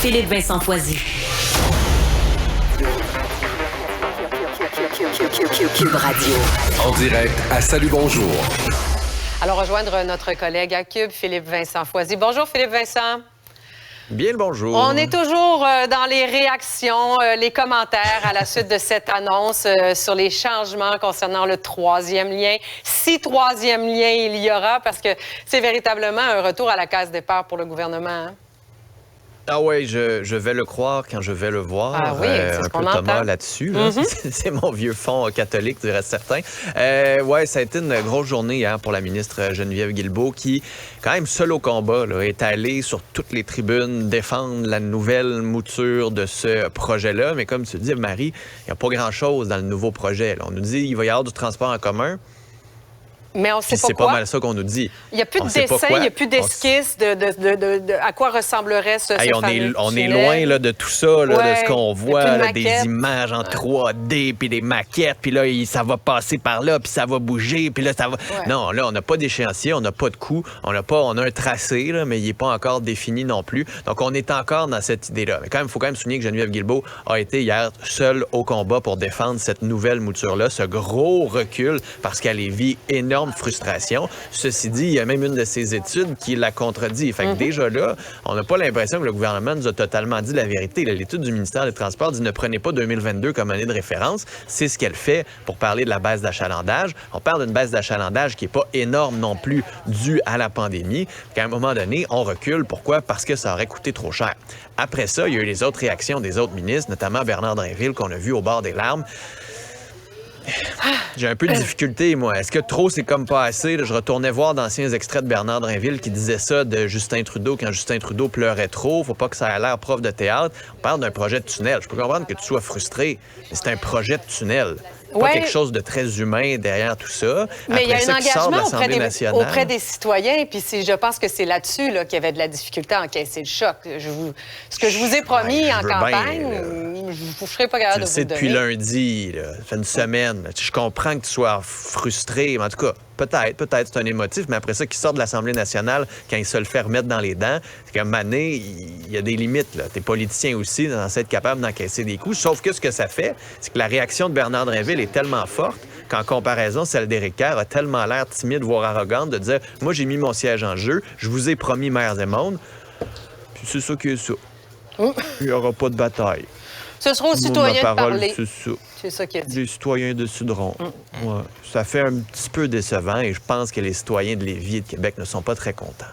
Philippe Vincent Foisy. Cube Radio. En direct à Salut Bonjour. Alors, rejoindre notre collègue à Cube, Philippe Vincent Foisy. Bonjour, Philippe Vincent. Bien le bonjour. On est toujours dans les réactions, les commentaires à la suite de cette annonce sur les changements concernant le troisième lien. Si troisième lien il y aura, parce que c'est véritablement un retour à la case départ pour le gouvernement. Hein? Ah oui, je vais le croire quand je vais le voir. Ah oui, c'est un ce peu qu'on Thomas entend. là-dessus. Là. C'est mon vieux fond catholique, dirait certains. Oui, ça a été une grosse journée hier pour la ministre Geneviève Guilbeault qui, quand même seule au combat, là, est allée sur toutes les tribunes défendre la nouvelle mouture de ce projet-là. Mais comme tu dis, Marie, il n'y a pas grand-chose dans le nouveau projet. Là. On nous dit qu'il va y avoir du transport en commun. Mais on sait pas c'est quoi. pas mal ça qu'on nous dit. Il n'y a plus de dessin, il n'y a plus d'esquisse de à quoi ressemblerait ce fameux on est tunnel. loin là, de tout ça, là, de ce qu'on Il y a voit, plus de là, des maquettes. images en 3D, puis des maquettes, puis là, ça va passer par là, puis ça va bouger, puis là, ça va... Ouais. Non, là, on n'a pas d'échéancier, on n'a pas de coût, on a un tracé, là, mais il n'est pas encore défini non plus. Donc, on est encore dans cette idée-là. Mais quand même, il faut quand même souligner que Geneviève Guilbeault a été hier seule au combat pour défendre cette nouvelle mouture-là, ce gros recul, parce qu'elle vit énorme frustration. Ceci dit, il y a même une de ses études qui la contredit. Fait que déjà là, on n'a pas l'impression que le gouvernement nous a totalement dit la vérité. L'étude du ministère des Transports dit ne prenez pas 2022 comme année de référence. C'est ce qu'elle fait pour parler de la baisse d'achalandage. On parle d'une baisse d'achalandage qui n'est pas énorme non plus due à la pandémie. Qu'à un moment donné, on recule. Pourquoi? Parce que ça aurait coûté trop cher. Après ça, il y a eu les autres réactions des autres ministres, notamment Bernard Drinville, qu'on a vu au bord des larmes. J'ai un peu de difficulté, moi. Est-ce que trop, c'est comme pas assez? Là, je retournais voir d'anciens extraits de Bernard Drinville qui disait ça de Justin Trudeau quand Justin Trudeau pleurait trop. Faut pas que ça ait l'air prof de théâtre. On parle d'un projet de tunnel. Je peux comprendre que tu sois frustré, mais c'est un projet de tunnel. Pas quelque chose de très humain derrière tout ça. Mais il y a Après un ça, qui sort de engagement l'Assemblée nationale. auprès des citoyens, puis je pense que c'est là-dessus là, qu'il y avait de la difficulté à encaisser le choc. Ce que je vous ai promis en campagne, je ne serai pas capable de vous Tu le sais le donner. depuis lundi, là. Ça fait une semaine. Là. Je comprends que tu sois frustré, mais en tout cas, peut-être c'est un émotif, mais après ça, qui sort de l'Assemblée nationale, quand il se le fait remettre dans les dents, c'est qu'à un moment donné, il y a des limites. T'es politicien aussi, dans être capable d'encaisser des coups. Sauf que ce que ça fait, c'est que la réaction de Bernard Drinville est tellement forte qu'en comparaison, celle d'Éric Kerr a tellement l'air timide, voire arrogante, de dire « Moi, j'ai mis mon siège en jeu, je vous ai promis mers et monde, puis c'est ça qui est ça. Il n'y aura pas de bataille. » Ce sera aux citoyens de parler. C'est ça. C'est ça qu'il a dit. Les citoyens décideront. Ouais. Ça fait un petit peu décevant et je pense que les citoyens de Lévis et de Québec ne sont pas très contents.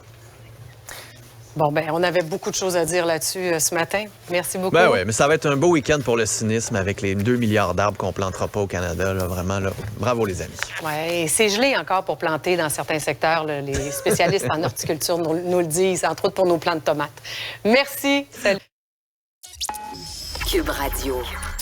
Bon, ben, on avait beaucoup de choses à dire là-dessus ce matin. Merci beaucoup. Ben oui, mais ça va être un beau week-end pour le cynisme avec les 2 milliards d'arbres qu'on plantera pas au Canada. Là, vraiment, là. Bravo les amis. Oui, c'est gelé encore pour planter dans certains secteurs. Là. Les spécialistes en horticulture nous le disent, entre autres pour nos plants de tomates. Merci. Salut. Cube Radio.